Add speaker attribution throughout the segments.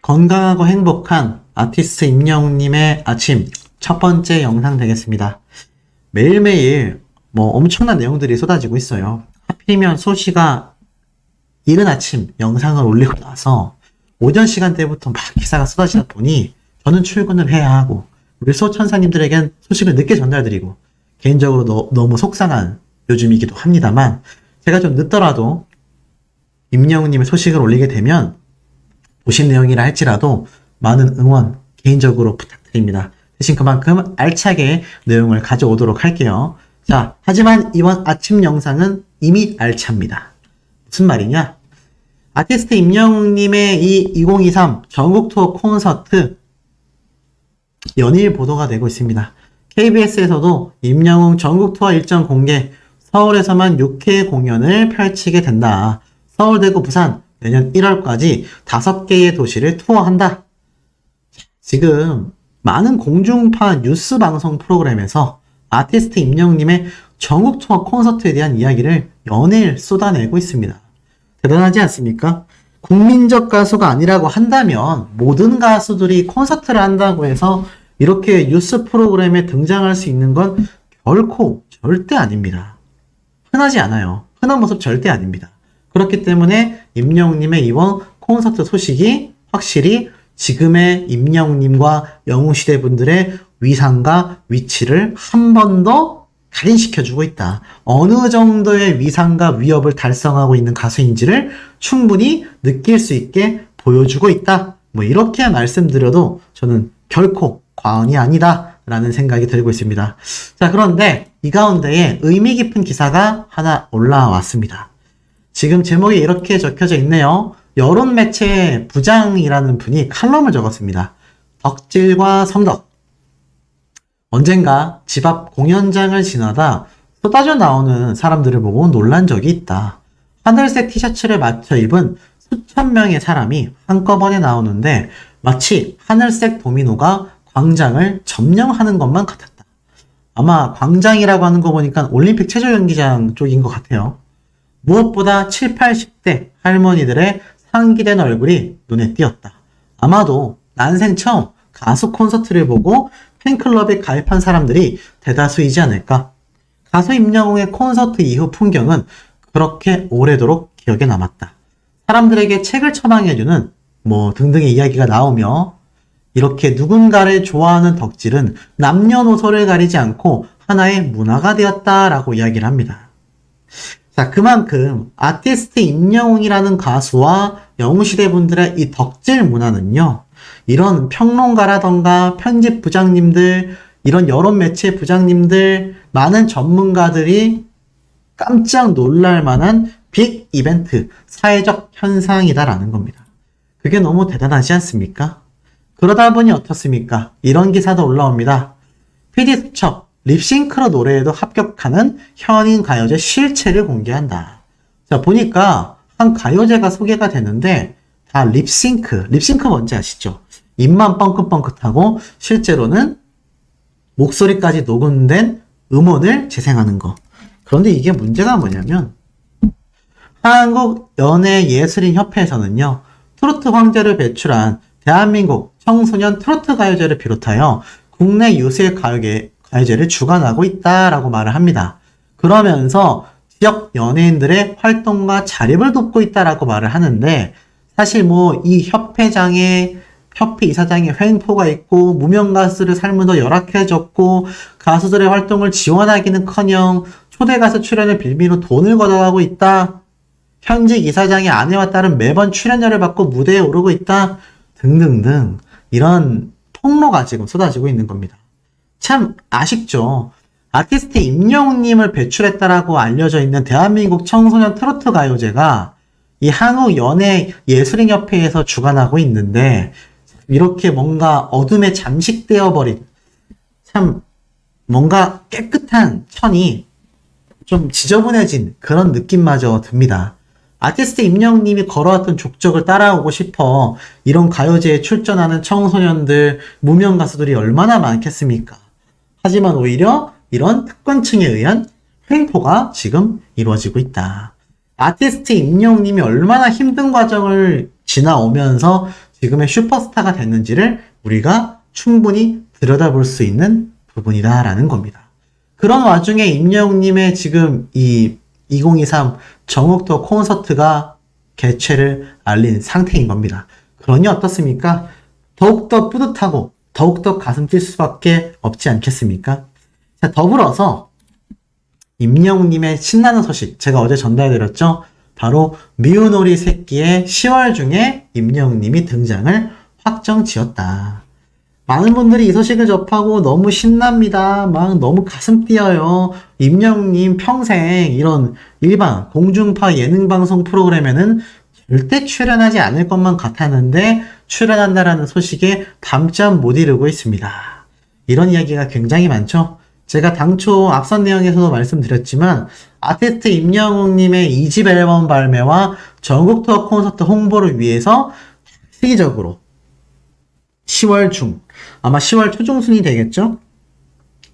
Speaker 1: 건강하고 행복한 아티스트 임영웅님의 아침 첫 번째 영상 되겠습니다. 매일매일 엄청난 내용들이 쏟아지고 있어요. 하필이면 소시가 이른 아침 영상을 올리고 나서 오전 시간대부터 막 기사가 쏟아지다 보니 저는 출근을 해야 하고 우리 소천사님들에겐 소식을 늦게 전달드리고 개인적으로 너무 속상한 요즘이기도 합니다만 제가 좀 늦더라도 임영웅님의 소식을 올리게 되면 보신 내용이라 할지라도 많은 응원 개인적으로 부탁드립니다. 대신 그만큼 알차게 내용을 가져오도록 할게요. 자, 하지만 이번 아침 영상은 이미 알찹니다. 무슨 말이냐? 아티스트 임영웅님의 이 2023 전국 투어 콘서트 연일 보도가 되고 있습니다. KBS에서도 임영웅 전국 투어 일정 공개, 서울에서만 6회 공연을 펼치게 된다. 서울, 대구, 부산 내년 1월까지 5개의 도시를 투어한다. 지금 많은 공중파 뉴스 방송 프로그램에서 아티스트 임영웅님의 전국 투어 콘서트에 대한 이야기를 연일 쏟아내고 있습니다. 대단하지 않습니까? 국민적 가수가 아니라고 한다면 모든 가수들이 콘서트를 한다고 해서 이렇게 뉴스 프로그램에 등장할 수 있는 건 결코 절대 아닙니다. 흔하지 않아요. 흔한 모습 절대 아닙니다. 그렇기 때문에 임영웅님의 이번 콘서트 소식이 확실히 지금의 임영웅님과 영웅시대 분들의 위상과 위치를 한 번 더 각인시켜주고 있다. 어느 정도의 위상과 위협을 달성하고 있는 가수인지를 충분히 느낄 수 있게 보여주고 있다. 이렇게 말씀드려도 저는 결코 과언이 아니다 라는 생각이 들고 있습니다. 자, 그런데 이 가운데에 의미 깊은 기사가 하나 올라왔습니다. 지금 제목에 이렇게 적혀져 있네요. 여론매체 부장이라는 분이 칼럼을 적었습니다. 덕질과 성덕. 언젠가 집 앞 공연장을 지나다 쏟아져 나오는 사람들을 보고 놀란 적이 있다. 하늘색 티셔츠를 맞춰 입은 수천 명의 사람이 한꺼번에 나오는데 마치 하늘색 도미노가 광장을 점령하는 것만 같았다. 아마 광장이라고 하는 거 보니까 올림픽 체조 경기장 쪽인 것 같아요. 무엇보다 7, 80대 할머니들의 상기된 얼굴이 눈에 띄었다. 아마도 난생 처음 가수 콘서트를 보고 팬클럽에 가입한 사람들이 대다수이지 않을까. 가수 임영웅의 콘서트 이후 풍경은 그렇게 오래도록 기억에 남았다. 사람들에게 책을 처방해주는 등등의 이야기가 나오며 이렇게 누군가를 좋아하는 덕질은 남녀노소를 가리지 않고 하나의 문화가 되었다라고 이야기를 합니다. 자, 그만큼 아티스트 임영웅이라는 가수와 영웅시대 분들의 이 덕질 문화는요, 이런 평론가라던가 편집 부장님들, 이런 여론매체 부장님들, 많은 전문가들이 깜짝 놀랄 만한 빅 이벤트, 사회적 현상이다라는 겁니다. 그게 너무 대단하지 않습니까? 그러다 보니 어떻습니까? 이런 기사도 올라옵니다. PD수첩, 립싱크로 노래에도 합격하는 현인 가요제 실체를 공개한다. 자, 보니까 한 가요제가 소개가 되는데 다 립싱크 뭔지 아시죠? 입만 뻥긋뻥긋하고 실제로는 목소리까지 녹음된 음원을 재생하는 거. 그런데 이게 문제가 뭐냐면 한국연예예술인협회에서는요, 트로트 황제를 배출한 대한민국 청소년 트로트 가요제를 비롯하여 국내 유세 가요제를 주관하고 있다라고 말을 합니다. 그러면서 지역 연예인들의 활동과 자립을 돕고 있다라고 말을 하는데, 사실 이 협회 이사장의 횡포가 있고 무명 가수들의 삶은 더 열악해졌고 가수들의 활동을 지원하기는커녕 초대 가수 출연을 빌미로 돈을 걷어가고 있다. 현직 이사장의 아내와 딸은 매번 출연료를 받고 무대에 오르고 있다. 등등등 이런 폭로가 지금 쏟아지고 있는 겁니다. 참 아쉽죠. 아티스트 임영웅님을 배출했다라고 알려져 있는 대한민국 청소년 트로트 가요제가 이 한국연예예술인협회에서 주관하고 있는데 이렇게 뭔가 어둠에 잠식되어 버린, 참 뭔가 깨끗한 천이 좀 지저분해진 그런 느낌마저 듭니다. 아티스트 임영웅님이 걸어왔던 족적을 따라오고 싶어 이런 가요제에 출전하는 청소년들, 무명 가수들이 얼마나 많겠습니까? 하지만 오히려 이런 특권층에 의한 횡포가 지금 이루어지고 있다. 아티스트 임영웅님이 얼마나 힘든 과정을 지나오면서 지금의 슈퍼스타가 됐는지를 우리가 충분히 들여다볼 수 있는 부분이다라는 겁니다. 그런 와중에 임영웅님의 지금 이 2023 정옥도 콘서트가 개최를 알린 상태인 겁니다. 그러니 어떻습니까? 더욱더 뿌듯하고 더욱더 가슴 뛸 수밖에 없지 않겠습니까? 자, 더불어서 임영웅님의 신나는 소식 제가 어제 전달드렸죠? 바로 미운 오리 새끼의 10월 중에 임영웅님이 등장을 확정 지었다. 많은 분들이 이 소식을 접하고 너무 신납니다. 막 너무 가슴 뛰어요. 임영웅님 평생 이런 일반 공중파 예능방송 프로그램에는 절대 출연하지 않을 것만 같았는데 출연한다라는 소식에 밤잠 못 이루고 있습니다. 이런 이야기가 굉장히 많죠. 제가 당초 앞선 내용에서도 말씀드렸지만 아티스트 임영웅님의 2집 앨범 발매와 전국 투어 콘서트 홍보를 위해서 시기적으로 10월 중, 아마 10월 초중순이 되겠죠?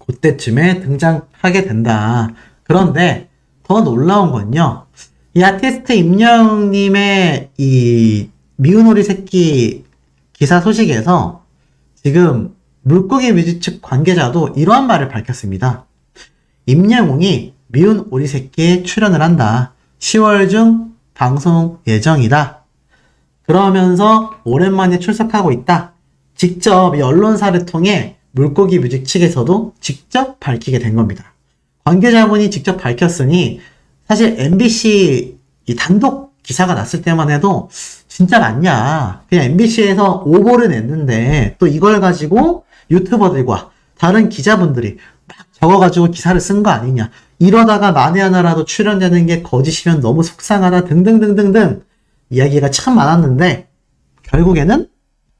Speaker 1: 그때쯤에 등장하게 된다. 그런데 더 놀라운 건요. 이 아티스트 임영웅님의 이 미운 오리 새끼 기사 소식에서 지금 물고기 뮤직 측 관계자도 이러한 말을 밝혔습니다. 임영웅이 미운 오리 새끼에 출연을 한다. 10월 중 방송 예정이다. 그러면서 오랜만에 출석하고 있다. 직접 이 언론사를 통해 물고기 뮤직 측에서도 직접 밝히게 된 겁니다. 관계자분이 직접 밝혔으니 사실 MBC 이 단독 기사가 났을 때만 해도 진짜 맞냐. 그냥 MBC에서 오보를 냈는데 또 이걸 가지고 유튜버들과 다른 기자분들이 막 적어가지고 기사를 쓴 거 아니냐. 이러다가 만에 하나라도 출연되는 게 거짓이면 너무 속상하다 등등등등등 이야기가 참 많았는데 결국에는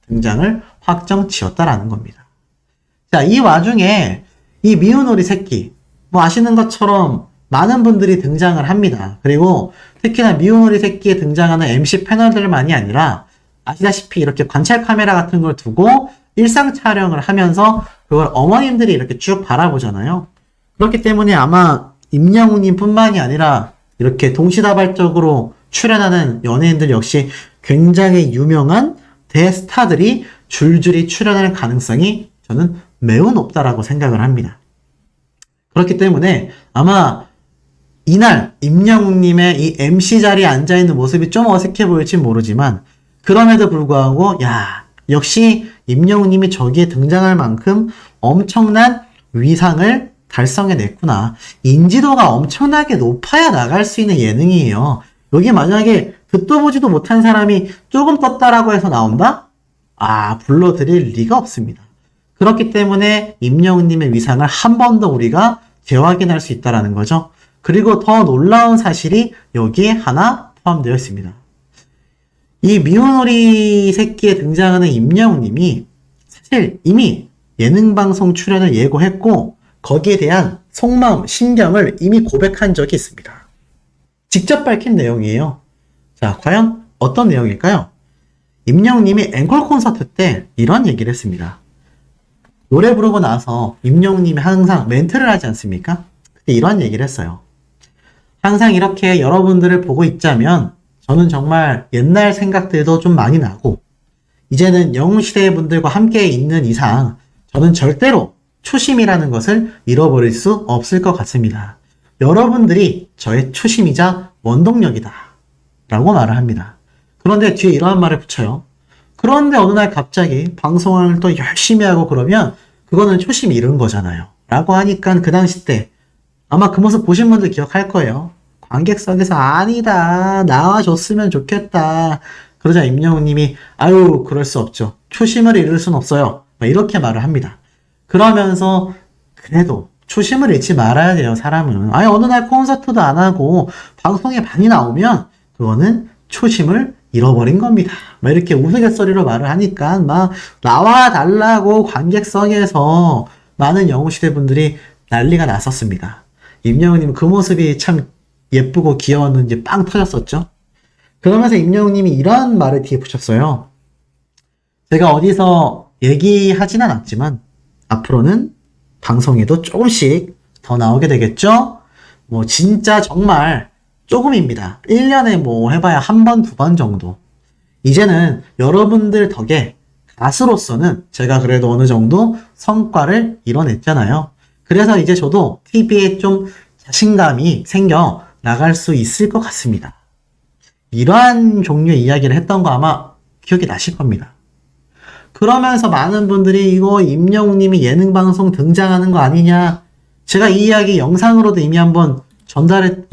Speaker 1: 등장을 확정 지었다라는 겁니다. 자, 이 와중에 이 미운 오리 새끼 뭐 아시는 것처럼 많은 분들이 등장을 합니다. 그리고 특히나 미운 오리 새끼에 등장하는 MC 패널들만이 아니라 아시다시피 이렇게 관찰 카메라 같은 걸 두고 일상 촬영을 하면서 그걸 어머님들이 이렇게 쭉 바라보잖아요. 그렇기 때문에 아마 임영웅님 뿐만이 아니라 이렇게 동시다발적으로 출연하는 연예인들 역시 굉장히 유명한 대스타들이 줄줄이 출연할 가능성이 저는 매우 높다라고 생각을 합니다. 그렇기 때문에 아마 이날 임영웅님의 이 MC 자리에 앉아있는 모습이 좀 어색해 보일지 모르지만 그럼에도 불구하고 야 역시 임영웅님이 저기에 등장할 만큼 엄청난 위상을 달성해냈구나. 인지도가 엄청나게 높아야 나갈 수 있는 예능이에요. 여기 만약에 듣도 보지도 못한 사람이 조금 떴다라고 해서 나온다? 아, 불러드릴 리가 없습니다. 그렇기 때문에 임영웅님의 위상을 한 번 더 우리가 재확인할 수 있다는 거죠. 그리고 더 놀라운 사실이 여기에 하나 포함되어 있습니다. 이 미운 오리 새끼에 등장하는 임영웅님이 사실 이미 예능방송 출연을 예고했고 거기에 대한 속마음, 신경을 이미 고백한 적이 있습니다. 직접 밝힌 내용이에요. 자, 과연 어떤 내용일까요? 임영웅님이 앵콜 콘서트 때 이런 얘기를 했습니다. 노래 부르고 나서 임영웅님이 항상 멘트를 하지 않습니까? 그때 이런 얘기를 했어요. 항상 이렇게 여러분들을 보고 있자면 저는 정말 옛날 생각들도 좀 많이 나고 이제는 영웅시대의 분들과 함께 있는 이상 저는 절대로 초심이라는 것을 잃어버릴 수 없을 것 같습니다. 여러분들이 저의 초심이자 원동력이다 라고 말을 합니다. 그런데 뒤에 이러한 말을 붙여요. 그런데 어느 날 갑자기 방송을 또 열심히 하고 그러면 그거는 초심이 잃은 거잖아요 라고 하니까 그 당시 때 아마 그 모습 보신 분들 기억할 거예요. 관객석에서 아니다 나와줬으면 좋겠다 그러자 임영웅님이 아유 그럴 수 없죠. 초심을 잃을 순 없어요. 이렇게 말을 합니다. 그러면서 그래도 초심을 잃지 말아야 돼요. 사람은. 아니 어느 날 콘서트도 안 하고 방송에 많이 나오면 그거는 초심을 잃어버린 겁니다. 막 이렇게 우스갯소리로 말을 하니까 막 나와달라고 관객석에서 많은 영웅시대 분들이 난리가 났었습니다. 임영웅님 그 모습이 참 예쁘고 귀여웠는지 빵 터졌었죠. 그러면서 임영웅님이 이런 말을 뒤에 붙였어요. 제가 어디서 얘기하진 않았지만 앞으로는 방송에도 조금씩 더 나오게 되겠죠? 뭐 진짜 정말 조금입니다. 1년에 뭐 해봐야 한 번, 두 번 정도. 이제는 여러분들 덕에 가수로서는 제가 그래도 어느 정도 성과를 이뤄냈잖아요. 그래서 이제 저도 TV에 좀 자신감이 생겨 나갈 수 있을 것 같습니다. 이러한 종류의 이야기를 했던 거 아마 기억이 나실 겁니다. 그러면서 많은 분들이 이거 임영웅님이 예능방송 등장하는 거 아니냐. 제가 이 이야기 영상으로도 이미 한번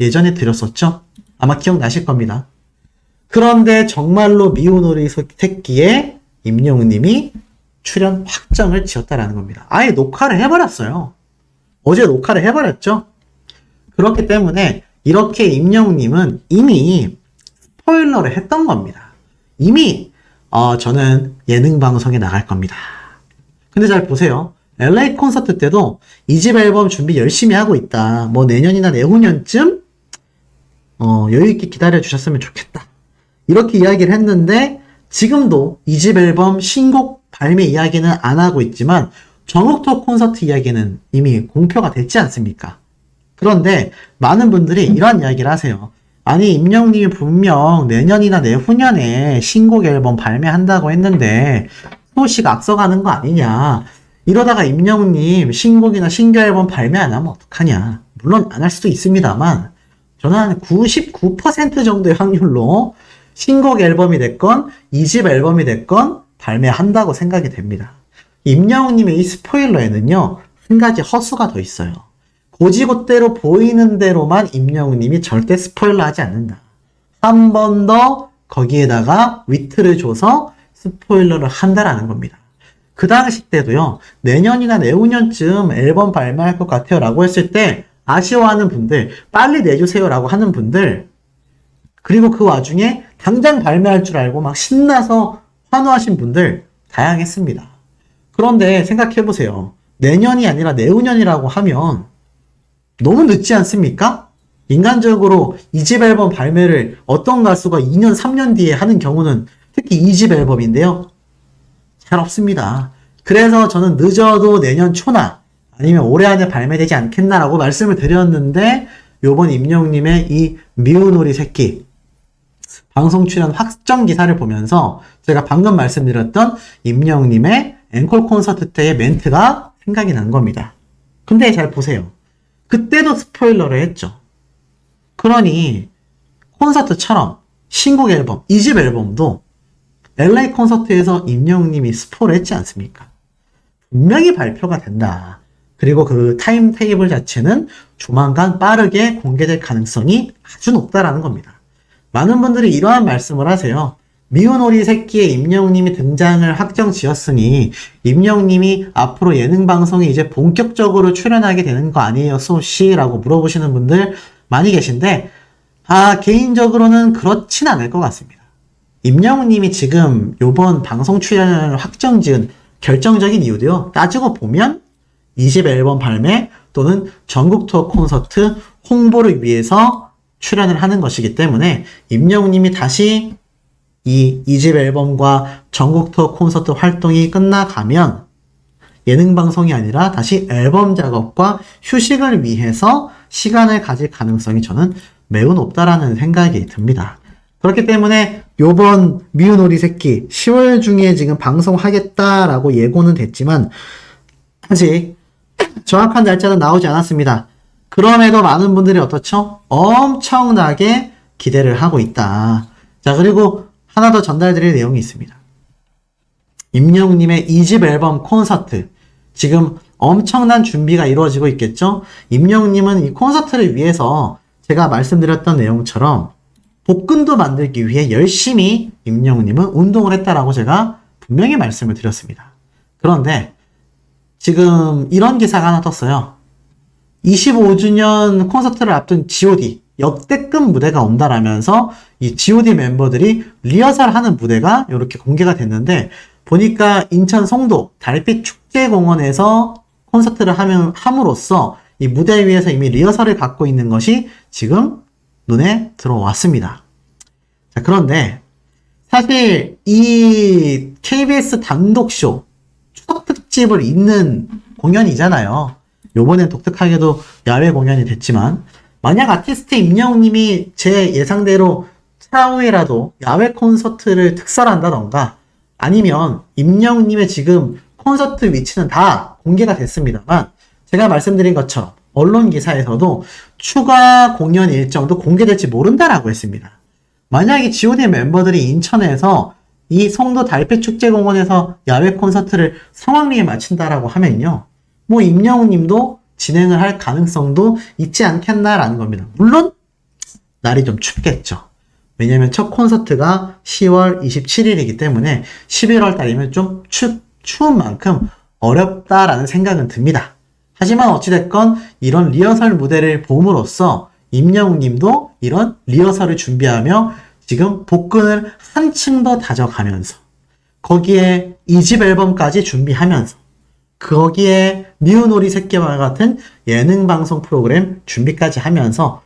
Speaker 1: 예전에 드렸었죠. 아마 기억나실 겁니다. 그런데 정말로 미운 오리 새끼에 임영웅님이 출연 확정을 지었다라는 겁니다. 아예 녹화를 해버렸어요. 어제 녹화를 해버렸죠. 그렇기 때문에 이렇게 임영웅님은 이미 스포일러를 했던 겁니다. 이미 저는 예능 방송에 나갈 겁니다. 근데 잘 보세요. LA 콘서트 때도 2집 앨범 준비 열심히 하고 있다. 뭐 내년이나 내후년쯤 여유있게 기다려주셨으면 좋겠다. 이렇게 이야기를 했는데 지금도 2집 앨범 신곡 발매 이야기는 안 하고 있지만 전국 투어 콘서트 이야기는 이미 공표가 됐지 않습니까? 그런데 많은 분들이 이런 이야기를 하세요. 아니 임영웅님이 분명 내년이나 내후년에 신곡 앨범 발매한다고 했는데 소식가 앞서가는 거 아니냐. 이러다가 임영웅님 신곡이나 신규 앨범 발매 안 하면 어떡하냐. 물론 안 할 수도 있습니다만 저는 한 99% 정도의 확률로 신곡 앨범이 됐건 2집 앨범이 됐건 발매한다고 생각이 됩니다. 임영웅님의 이 스포일러에는요 한 가지 허수가 더 있어요. 고지곳대로 보이는 대로만 임영웅님이 절대 스포일러 하지 않는다. 한 번 더 거기에다가 위트를 줘서 스포일러를 한다라는 겁니다. 그 당시 때도요 내년이나 내후년쯤 앨범 발매할 것 같아요 라고 했을 때 아쉬워하는 분들, 빨리 내주세요 라고 하는 분들, 그리고 그 와중에 당장 발매할 줄 알고 막 신나서 환호하신 분들 다양했습니다. 그런데 생각해보세요. 내년이 아니라 내후년이라고 하면 너무 늦지 않습니까? 인간적으로 2집 앨범 발매를 어떤 가수가 2년, 3년 뒤에 하는 경우는 특히 2집 앨범인데요. 잘 없습니다. 그래서 저는 늦어도 내년 초나 아니면 올해 안에 발매되지 않겠나라고 말씀을 드렸는데 요번 임영웅님의 이 미운 오리 새끼 방송 출연 확정 기사를 보면서 제가 방금 말씀드렸던 임영웅님의 앵콜 콘서트 때의 멘트가 생각이 난 겁니다. 근데 잘 보세요. 그때도 스포일러를 했죠. 그러니 콘서트처럼 신곡 앨범, 2집 앨범도 LA 콘서트에서 임영웅님이 스포를 했지 않습니까? 분명히 발표가 된다. 그리고 그 타임 테이블 자체는 조만간 빠르게 공개될 가능성이 아주 높다라는 겁니다. 많은 분들이 이러한 말씀을 하세요. 미운 오리 새끼에 임영웅님이 등장을 확정 지었으니 임영웅님이 앞으로 예능 방송에 이제 본격적으로 출연하게 되는 거 아니에요, 소씨? 라고 물어보시는 분들 많이 계신데 개인적으로는 그렇진 않을 것 같습니다. 임영웅님이 지금 요번 방송 출연을 확정 지은 결정적인 이유도요. 따지고 보면 2집 앨범 발매 또는 전국 투어 콘서트 홍보를 위해서 출연을 하는 것이기 때문에 임영웅님이 다시 이 2집 앨범과 전국 투어 콘서트 활동이 끝나가면 예능 방송이 아니라 다시 앨범 작업과 휴식을 위해서 시간을 가질 가능성이 저는 매우 높다라는 생각이 듭니다. 그렇기 때문에 요번 미운 오리 새끼 10월 중에 지금 방송하겠다라고 예고는 됐지만 아직 정확한 날짜는 나오지 않았습니다. 그럼에도 많은 분들이 어떻죠? 엄청나게 기대를 하고 있다. 자, 그리고 하나 더 전달드릴 내용이 있습니다. 임영웅님의 2집 앨범 콘서트. 지금 엄청난 준비가 이루어지고 있겠죠? 임영웅님은 이 콘서트를 위해서 제가 말씀드렸던 내용처럼 복근도 만들기 위해 열심히 임영웅님은 운동을 했다라고 제가 분명히 말씀을 드렸습니다. 그런데 지금 이런 기사가 하나 떴어요. 25주년 콘서트를 앞둔 G.O.D 역대급 무대가 온다라면서 이 G.O.D 멤버들이 리허설하는 무대가 이렇게 공개가 됐는데 보니까 인천 송도 달빛 축제공원에서 콘서트를 함으로써 이 무대 위에서 이미 리허설을 갖고 있는 것이 지금 눈에 들어왔습니다. 자, 그런데 사실 이 KBS 단독쇼 추석 특집을 잇는 공연이잖아요. 요번엔 독특하게도 야외 공연이 됐지만 만약 아티스트 임영웅님이 제 예상대로 차후에라도 야외 콘서트를 특설한다던가 아니면 임영웅님의 지금 콘서트 위치는 다 공개가 됐습니다만 제가 말씀드린 것처럼 언론 기사에서도 추가 공연 일정도 공개될지 모른다라고 했습니다. 만약에 G.O.D 멤버들이 인천에서 이 송도 달빛축제공원에서 야외 콘서트를 성황리에 마친다라고 하면요. 뭐 임영웅 님도 진행을 할 가능성도 있지 않겠나라는 겁니다. 물론 날이 좀 춥겠죠. 왜냐면 첫 콘서트가 10월 27일이기 때문에 11월 달이면 좀 추운 만큼 어렵다라는 생각은 듭니다. 하지만 어찌됐건 이런 리허설 무대를 봄으로써 임영웅 님도 이런 리허설을 준비하며 지금 복근을 한층 더 다져가면서 거기에 2집 앨범까지 준비하면서 거기에 미운 오리 새끼와 같은 예능 방송 프로그램 준비까지 하면서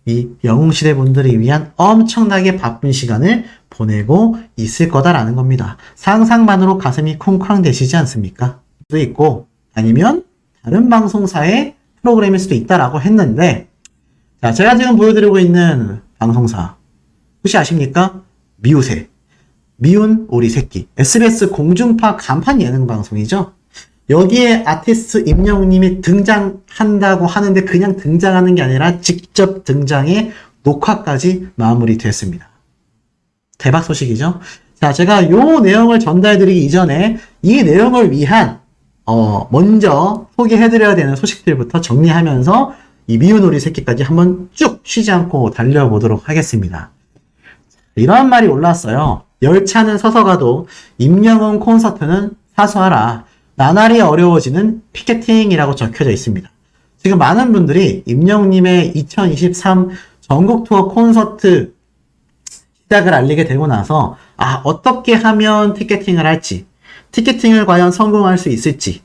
Speaker 1: 이 영웅시대 분들을 위한 엄청나게 바쁜 시간을 보내고 있을 거다라는 겁니다. 상상만으로 가슴이 쿵쾅 대시지 않습니까? 수도 있고 아니면 다른 방송사의 프로그램일 수도 있다라고 했는데 자, 제가 지금 보여드리고 있는 방송사 혹시 아십니까? 미우새 미운 오리 새끼 SBS 공중파 간판 예능 방송이죠. 여기에 아티스트 임영웅님이 등장한다고 하는데 그냥 등장하는 게 아니라 직접 등장해 녹화까지 마무리됐습니다. 대박 소식이죠. 자, 제가 요 내용을 전달드리기 이전에 이 내용을 위한 먼저 소개해드려야 되는 소식들부터 정리하면서 이 미운 오리 새끼까지 한번 쭉 쉬지 않고 달려보도록 하겠습니다. 이런 말이 올랐어요. 열차는 서서 가도 임영웅 콘서트는 사수하라. 나날이 어려워지는 피켓팅이라고 적혀져 있습니다. 지금 많은 분들이 임영웅님의 2023 전국 투어 콘서트 시작을 알리게 되고 나서 어떻게 하면 티켓팅을 할지, 티켓팅을 과연 성공할 수 있을지,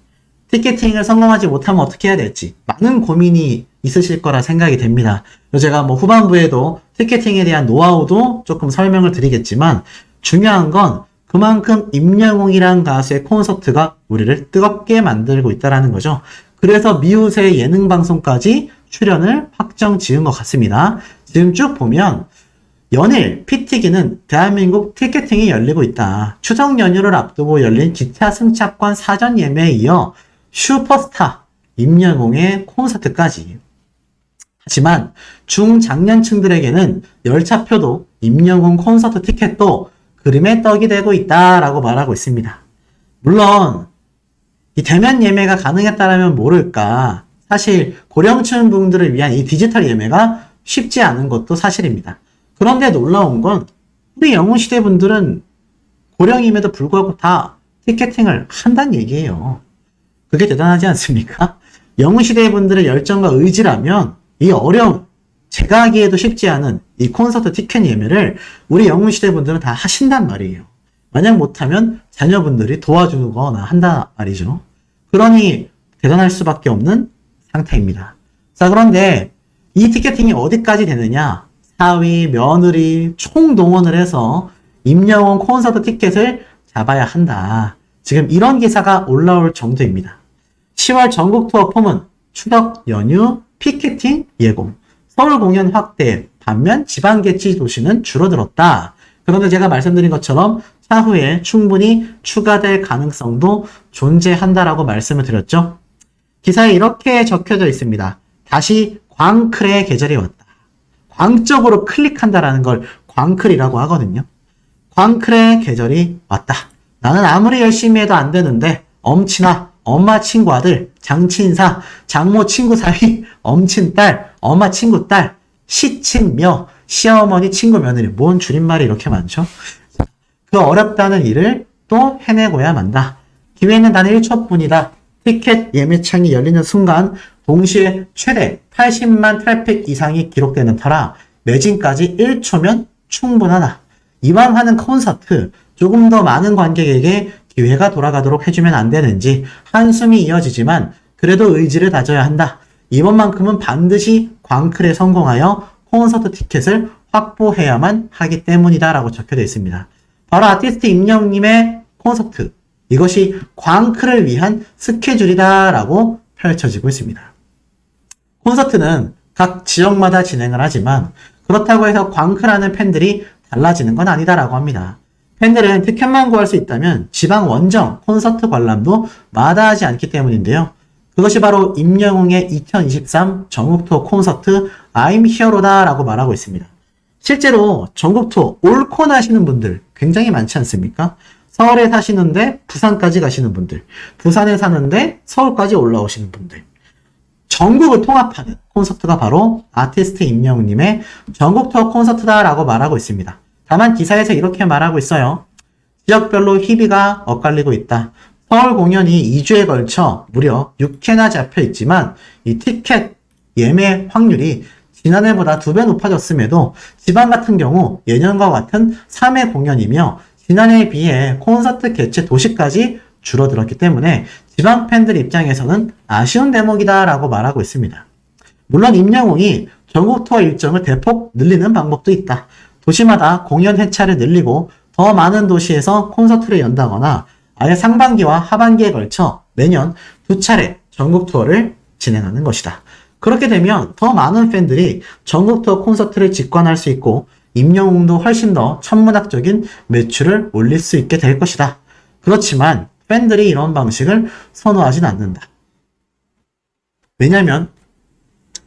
Speaker 1: 티켓팅을 성공하지 못하면 어떻게 해야 될지 많은 고민이 있으실 거라 생각이 됩니다. 제가 후반부에도 티켓팅에 대한 노하우도 조금 설명을 드리겠지만 중요한 건 그만큼 임영웅이란 가수의 콘서트가 우리를 뜨겁게 만들고 있다는 거죠. 그래서 미우새 예능 방송까지 출연을 확정 지은 것 같습니다. 지금 쭉 보면 연일 피튀기는 대한민국 티켓팅이 열리고 있다. 추석 연휴를 앞두고 열린 기차 승차권 사전 예매에 이어 슈퍼스타 임영웅의 콘서트까지. 하지만 중장년층들에게는 열차표도 임영웅 콘서트 티켓도 그림의 떡이 되고 있다라고 말하고 있습니다. 물론 이 대면 예매가 가능했다라면 모를까. 사실 고령층 분들을 위한 이 디지털 예매가 쉽지 않은 것도 사실입니다. 그런데 놀라운 건 우리 영웅시대 분들은 고령임에도 불구하고 다 티켓팅을 한다는 얘기예요. 그게 대단하지 않습니까? 영웅시대 분들의 열정과 의지라면 이 어려운 제가 하기에도 쉽지 않은 이 콘서트 티켓 예매를 우리 영웅시대 분들은 다 하신단 말이에요. 만약 못하면 자녀분들이 도와주거나 한단 말이죠. 그러니 대단할 수밖에 없는 상태입니다. 자, 그런데 이 티켓팅이 어디까지 되느냐? 사위, 며느리 총동원을 해서 임영웅 콘서트 티켓을 잡아야 한다. 지금 이런 기사가 올라올 정도입니다. 10월 전국 투어 폼은 추석 연휴 피켓팅 예고. 서울 공연 확대, 반면 지방 개최 도시는 줄어들었다. 그런데 제가 말씀드린 것처럼 차후에 충분히 추가될 가능성도 존재한다라고 말씀을 드렸죠. 기사에 이렇게 적혀져 있습니다. 다시 광클의 계절이 왔다. 광적으로 클릭한다라는 걸 광클이라고 하거든요. 광클의 계절이 왔다. 나는 아무리 열심히 해도 안 되는데 엄친아, 엄마 친구 아들, 장친사, 장모 친구 사위, 엄친딸, 엄마 친구 딸, 시친녀, 시어머니 친구 며느리. 뭔 줄임말이 이렇게 많죠? 그 어렵다는 일을 또 해내고야 만다. 기회는 단 1초뿐이다. 티켓 예매창이 열리는 순간 동시에 최대 80만 트래픽 이상이 기록되는 터라 매진까지 1초면 충분하다. 이왕 하는 콘서트 조금 더 많은 관객에게 기회가 돌아가도록 해주면 안 되는지 한숨이 이어지지만 그래도 의지를 다져야 한다. 이번만큼은 반드시 광클에 성공하여 콘서트 티켓을 확보해야만 하기 때문이다 라고 적혀져 있습니다. 바로 아티스트 임영웅님의 콘서트, 이것이 광클을 위한 스케줄이다 라고 펼쳐지고 있습니다. 콘서트는 각 지역마다 진행을 하지만 그렇다고 해서 광클하는 팬들이 달라지는 건 아니다라고 합니다. 팬들은 티켓만 구할 수 있다면 지방 원정 콘서트 관람도 마다하지 않기 때문인데요. 그것이 바로 임영웅의 2023 전국 투어 콘서트 I'm Hero다라고 말하고 있습니다. 실제로 전국 투어 올콘 하시는 분들 굉장히 많지 않습니까? 서울에 사시는데 부산까지 가시는 분들, 부산에 사는데 서울까지 올라오시는 분들, 전국을 통합하는 콘서트가 바로 아티스트 임영웅님의 전국 투어 콘서트다라고 말하고 있습니다. 다만 기사에서 이렇게 말하고 있어요. 지역별로 희비가 엇갈리고 있다. 서울 공연이 2주에 걸쳐 무려 6회나 잡혀 있지만 이 티켓 예매 확률이 지난해보다 2배 높아졌음에도 지방 같은 경우 예년과 같은 3회 공연이며 지난해에 비해 콘서트 개최 도시까지 줄어들었기 때문에 지방 팬들 입장에서는 아쉬운 대목이다라고 말하고 있습니다. 물론 임영웅이 전국 투어 일정을 대폭 늘리는 방법도 있다. 도시마다 공연 회차를 늘리고 더 많은 도시에서 콘서트를 연다거나 아예 상반기와 하반기에 걸쳐 매년 2차례 전국 투어를 진행하는 것이다. 그렇게 되면 더 많은 팬들이 전국 투어 콘서트를 직관할 수 있고 임영웅도 훨씬 더 천문학적인 매출을 올릴 수 있게 될 것이다. 그렇지만 팬들이 이런 방식을 선호하진 않는다. 왜냐하면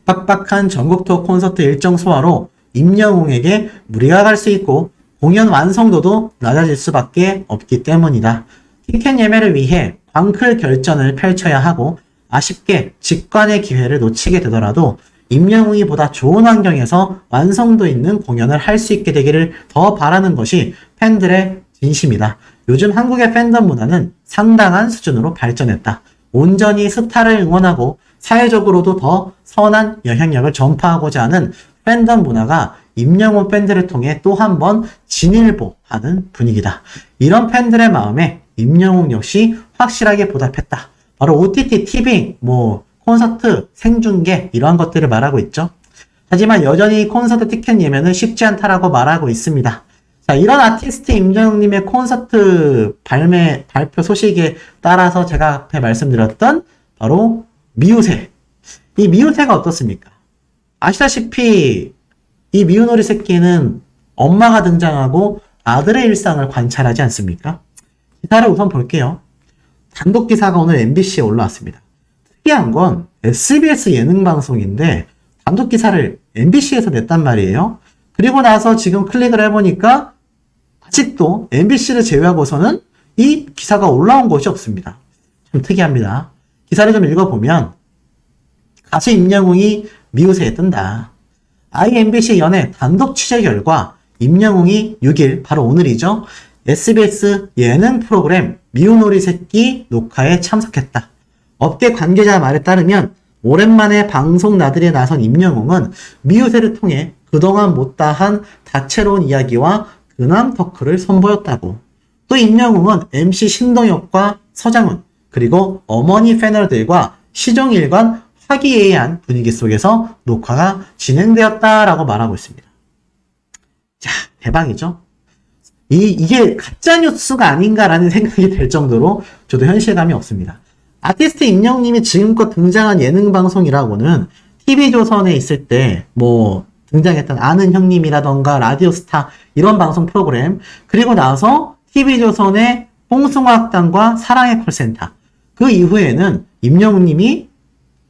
Speaker 1: 빡빡한 전국 투어 콘서트 일정 소화로 임영웅에게 무리가 갈 수 있고 공연 완성도도 낮아질 수밖에 없기 때문이다. 티켓 예매를 위해 광클 결전을 펼쳐야 하고 아쉽게 직관의 기회를 놓치게 되더라도 임영웅이 보다 좋은 환경에서 완성도 있는 공연을 할 수 있게 되기를 더 바라는 것이 팬들의 진심이다. 요즘 한국의 팬덤 문화는 상당한 수준으로 발전했다. 온전히 스타를 응원하고 사회적으로도 더 선한 영향력을 전파하고자 하는 팬덤 문화가 임영웅 팬들을 통해 또 한 번 진일보하는 분위기다. 이런 팬들의 마음에 임영웅 역시 확실하게 보답했다. 바로 OTT, TV, 콘서트, 생중계 이러한 것들을 말하고 있죠. 하지만 여전히 콘서트 티켓 예매는 쉽지 않다라고 말하고 있습니다. 자, 이런 아티스트 임영웅님의 콘서트 발표 소식에 따라서 제가 앞에 말씀드렸던 바로 미우새. 이 미우새가 어떻습니까? 아시다시피 이 미운오리 새끼는 엄마가 등장하고 아들의 일상을 관찰하지 않습니까? 기사를 우선 볼게요. 단독 기사가 오늘 MBC에 올라왔습니다. 특이한 건 SBS 예능 방송인데 단독 기사를 MBC에서 냈단 말이에요. 그리고 나서 지금 클릭을 해보니까 아직도 MBC를 제외하고서는 이 기사가 올라온 곳이 없습니다. 좀 특이합니다. 기사를 좀 읽어보면 가수 임영웅이 미우새에 뜬다. IMBC 연예 단독 취재 결과 임영웅이 6일, 바로 오늘이죠. SBS 예능 프로그램 미운오리 새끼 녹화에 참석했다. 업계 관계자 말에 따르면 오랜만에 방송 나들이에 나선 임영웅은 미우새를 통해 그동안 못다한 다채로운 이야기와 근황 토크를 선보였다고. 또 임영웅은 MC 신동엽과 서장훈, 그리고 어머니 패널들과 시종일관 화기애애한 분위기 속에서 녹화가 진행되었다라고 말하고 있습니다. 자, 대박이죠? 이게 가짜뉴스가 아닌가라는 생각이 들 정도로 저도 현실감이 없습니다. 아티스트 임영웅님이 지금껏 등장한 예능 방송이라고는 TV조선에 있을 때 등장했던 아는 형님이라던가 라디오스타 이런 방송 프로그램, 그리고 나서 TV조선의 홍승화학당과 사랑의 콜센터, 그 이후에는 임영웅님이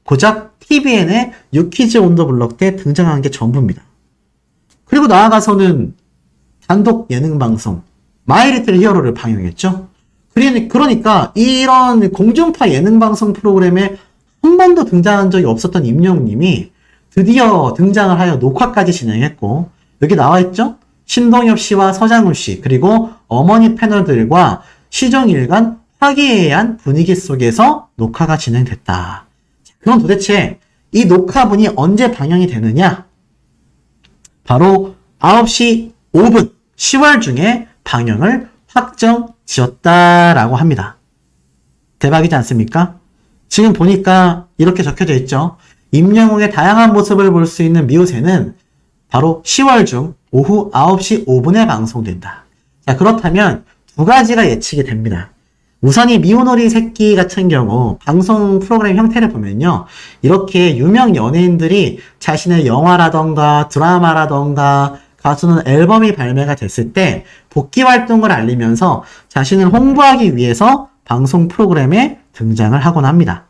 Speaker 1: 고작 TVN의 유키즈 온 더 블럭 때 등장한 게 전부입니다. 그리고 나아가서는 단독 예능 방송 마이 리틀 히어로를 방영했죠. 그러니까 이런 공중파 예능 방송 프로그램에 한 번도 등장한 적이 없었던 임영웅님이 드디어 등장을 하여 녹화까지 진행했고, 여기 나와 있죠? 신동엽 씨와 서장훈 씨, 그리고 어머니 패널들과 시종일관 화기애애한 분위기 속에서 녹화가 진행됐다. 그럼 도대체 이 녹화분이 언제 방영이 되느냐? 바로 9시 5분 10월 중에 방영을 확정 지었다라고 합니다. 대박이지 않습니까? 지금 보니까 이렇게 적혀져 있죠. 임영웅의 다양한 모습을 볼 수 있는 미우새는 바로 10월 중 오후 9시 5분에 방송된다. 자, 그렇다면 두 가지가 예측이 됩니다. 우선 이 미운오리 새끼 같은 경우 방송 프로그램 형태를 보면요, 이렇게 유명 연예인들이 자신의 영화라던가 드라마라던가 가수는 앨범이 발매가 됐을 때 복귀 활동을 알리면서 자신을 홍보하기 위해서 방송 프로그램에 등장을 하곤 합니다.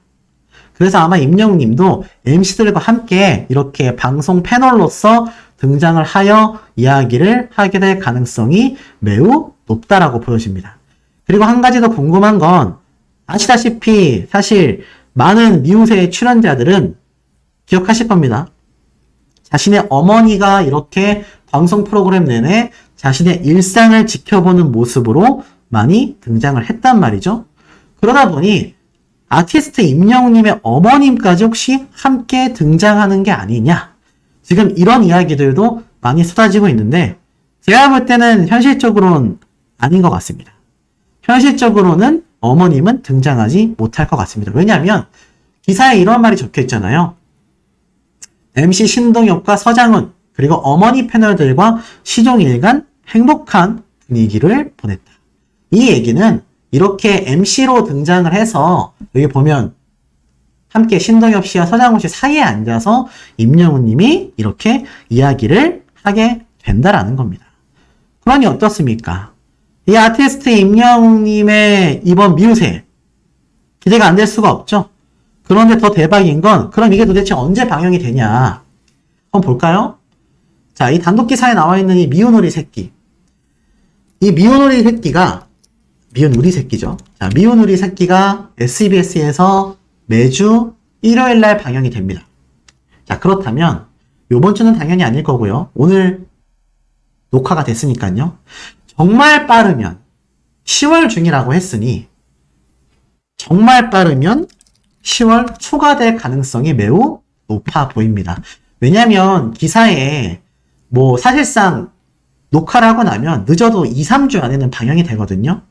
Speaker 1: 그래서 아마 임영웅님도 MC들과 함께 이렇게 방송 패널로서 등장을 하여 이야기를 하게 될 가능성이 매우 높다라고 보여집니다. 그리고 한 가지 더 궁금한 건 아시다시피 사실 많은 미우새 출연자들은 기억하실 겁니다. 자신의 어머니가 이렇게 방송 프로그램 내내 자신의 일상을 지켜보는 모습으로 많이 등장을 했단 말이죠. 그러다 보니 아티스트 임영웅님의 어머님까지 혹시 함께 등장하는 게 아니냐. 지금 이런 이야기들도 많이 쏟아지고 있는데 제가 볼 때는 현실적으로는 아닌 것 같습니다. 현실적으로는 어머님은 등장하지 못할 것 같습니다. 왜냐하면 기사에 이런 말이 적혀 있잖아요. MC 신동엽과 서장훈 그리고 어머니 패널들과 시종일관 행복한 분위기를 보냈다. 이 얘기는 이렇게 MC로 등장을 해서 여기 보면 함께 신동엽 씨와 서장훈 씨 사이에 앉아서 임영웅 님이 이렇게 이야기를 하게 된다라는 겁니다. 그러니 어떻습니까? 이 아티스트 임영웅 님의 이번 미우새 기대가 안 될 수가 없죠? 그런데 더 대박인 건 그럼 이게 도대체 언제 방영이 되냐? 한번 볼까요? 자, 이 단독 기사에 나와 있는 이 미운 우리 새끼. 이 미운 우리 새끼가 미운 우리 새끼죠. 자, 미운 우리 새끼가 SBS에서 매주 일요일 날 방영이 됩니다. 자, 그렇다면 요번 주는 당연히 아닐 거고요. 오늘 녹화가 됐으니까요. 정말 빠르면 10월 중이라고 했으니 정말 빠르면 10월 초가 될 가능성이 매우 높아 보입니다. 왜냐면 기사에 뭐 사실상 녹화를 하고 나면 늦어도 2, 3주 안에는 방영이 되거든요.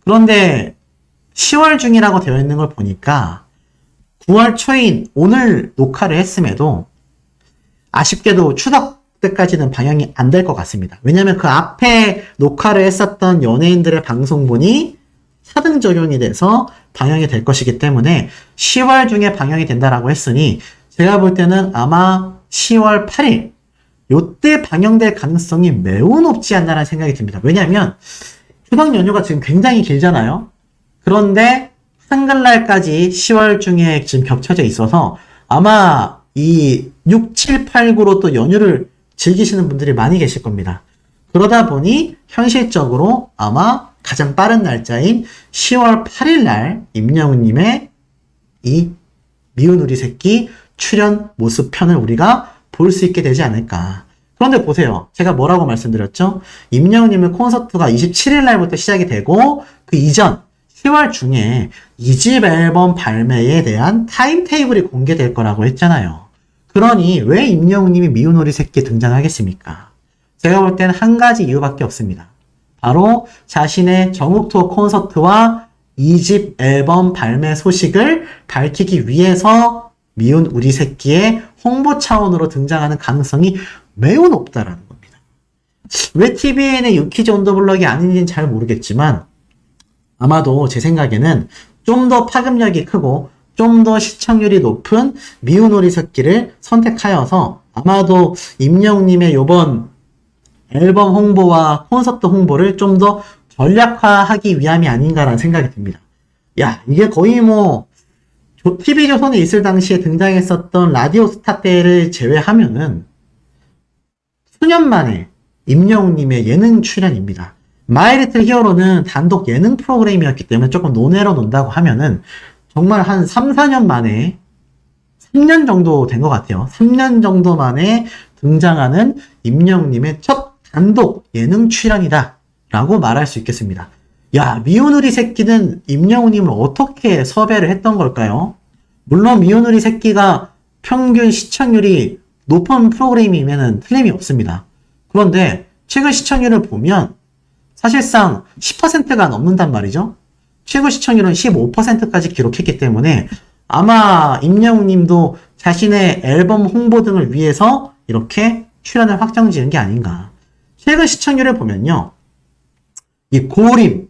Speaker 1: 그런데 10월 중이라고 되어 있는 걸 보니까 9월 초인 오늘 녹화를 했음에도 아쉽게도 추석 때까지는 방영이 안 될 것 같습니다. 왜냐면 그 앞에 녹화를 했었던 연예인들의 방송분이 사등 적용이 돼서 방영이 될 것이기 때문에 10월 중에 방영이 된다라고 했으니 제가 볼 때는 아마 10월 8일 요때 방영될 가능성이 매우 높지 않나라는 생각이 듭니다. 왜냐하면 추석 연휴가 지금 굉장히 길잖아요. 그런데 한글날까지 10월 중에 지금 겹쳐져 있어서 아마 이 6, 7, 8, 9로 또 연휴를 즐기시는 분들이 많이 계실 겁니다. 그러다 보니 현실적으로 아마 가장 빠른 날짜인 10월 8일 날 임영웅님의 이 미운 우리 새끼 출연 모습 편을 우리가 볼 수 있게 되지 않을까. 그런데 보세요. 제가 뭐라고 말씀드렸죠? 임영웅님의 콘서트가 27일 날부터 시작이 되고 그 이전 10월 중에 2집 앨범 발매에 대한 타임테이블이 공개될 거라고 했잖아요. 그러니 왜 임영웅님이 미운 우리 새끼에 등장하겠습니까? 제가 볼 때는 한 가지 이유밖에 없습니다. 바로 자신의 전국 투어 콘서트와 2집 앨범 발매 소식을 밝히기 위해서 미운 우리 새끼의 홍보 차원으로 등장하는 가능성이 매우 높다라는 겁니다. 왜 TVN의 유키즈 온더블럭이 아닌지는 잘 모르겠지만 아마도 제 생각에는 좀 더 파급력이 크고 좀 더 시청률이 높은 미운 우리 새끼를 선택하여서 아마도 임영웅님의 요번 앨범 홍보와 콘서트 홍보를 좀 더 전략화하기 위함이 아닌가라는 생각이 듭니다. 야, 이게 거의 뭐 TV조선에 있을 당시에 등장했었던 라디오 스타 때를 제외하면은 수년 만에 임영웅님의 예능 출연입니다. 마이 리틀 히어로는 단독 예능 프로그램이었기 때문에 조금 논외로 논다고 하면은 정말 한 3, 4년 만에 3년 정도 된 것 같아요. 3년 정도 만에 등장하는 임영웅님의 첫 단독 예능 출연이다 라고 말할 수 있겠습니다. 야, 미운 우리 새끼는 임영웅님을 어떻게 섭외를 했던 걸까요? 물론 미운 우리 새끼가 평균 시청률이 높은 프로그램이면 틀림이 없습니다. 그런데 최근 시청률을 보면 사실상 10%가 넘는단 말이죠. 최고 시청률은 15%까지 기록했기 때문에 아마 임영웅님도 자신의 앨범 홍보 등을 위해서 이렇게 출연을 확정지은 게 아닌가. 최근 시청률을 보면요. 이 고림,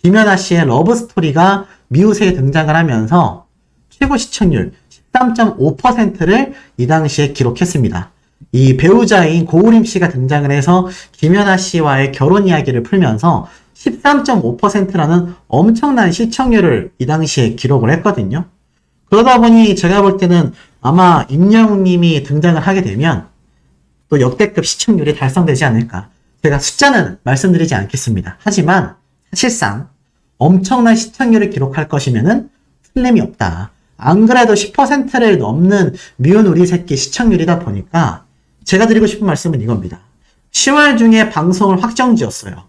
Speaker 1: 김연아 씨의 러브스토리가 미우새에 등장을 하면서 최고 시청률 13.5%를 이 당시에 기록했습니다. 이 배우자인 고우림 씨가 등장을 해서 김연아 씨와의 결혼 이야기를 풀면서 13.5%라는 엄청난 시청률을 이 당시에 기록을 했거든요. 그러다 보니 제가 볼 때는 아마 임영웅 님이 등장을 하게 되면 또 역대급 시청률이 달성되지 않을까. 제가 숫자는 말씀드리지 않겠습니다. 하지만 사실상 엄청난 시청률을 기록할 것이면은 틀림이 없다. 안 그래도 10%를 넘는 미운 우리 새끼 시청률이다 보니까 제가 드리고 싶은 말씀은 이겁니다. 10월 중에 방송을 확정지었어요.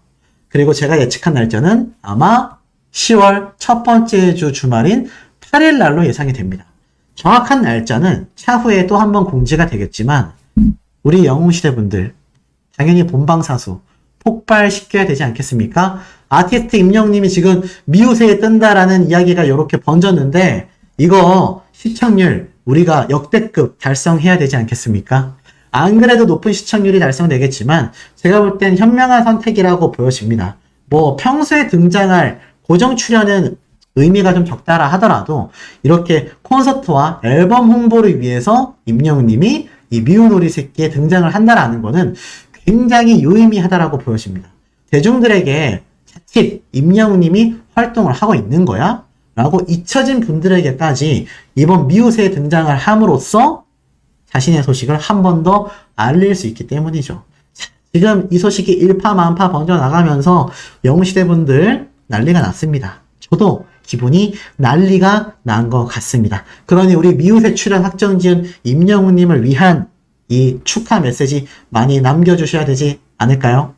Speaker 1: 그리고 제가 예측한 날짜는 아마 10월 첫 번째 주 주말인 8일 날로 예상이 됩니다. 정확한 날짜는 차후에 또 한 번 공지가 되겠지만 우리 영웅시대 분들 당연히 본방사수 폭발시켜야 되지 않겠습니까? 아티스트 임영웅님이 지금 미우새에 뜬다라는 이야기가 이렇게 번졌는데 이거 시청률 우리가 역대급 달성해야 되지 않겠습니까? 안 그래도 높은 시청률이 달성되겠지만 제가 볼 땐 현명한 선택이라고 보여집니다. 뭐 평소에 등장할 고정 출연은 의미가 좀 적다라 하더라도 이렇게 콘서트와 앨범 홍보를 위해서 임영웅님이 이 미운 오리 새끼에 등장을 한다라는 거는 굉장히 유의미하다라고 보여집니다. 대중들에게 자칫 임영웅님이 활동을 하고 있는 거야? 라고 잊혀진 분들에게까지 이번 미우새에 등장을 함으로써 자신의 소식을 한 번 더 알릴 수 있기 때문이죠. 지금 이 소식이 일파만파 번져나가면서 영웅시대 분들 난리가 났습니다. 저도 기분이 난리가 난 것 같습니다. 그러니 우리 미우새 출연 확정지은 임영웅님을 위한 이 축하 메시지 많이 남겨주셔야 되지 않을까요?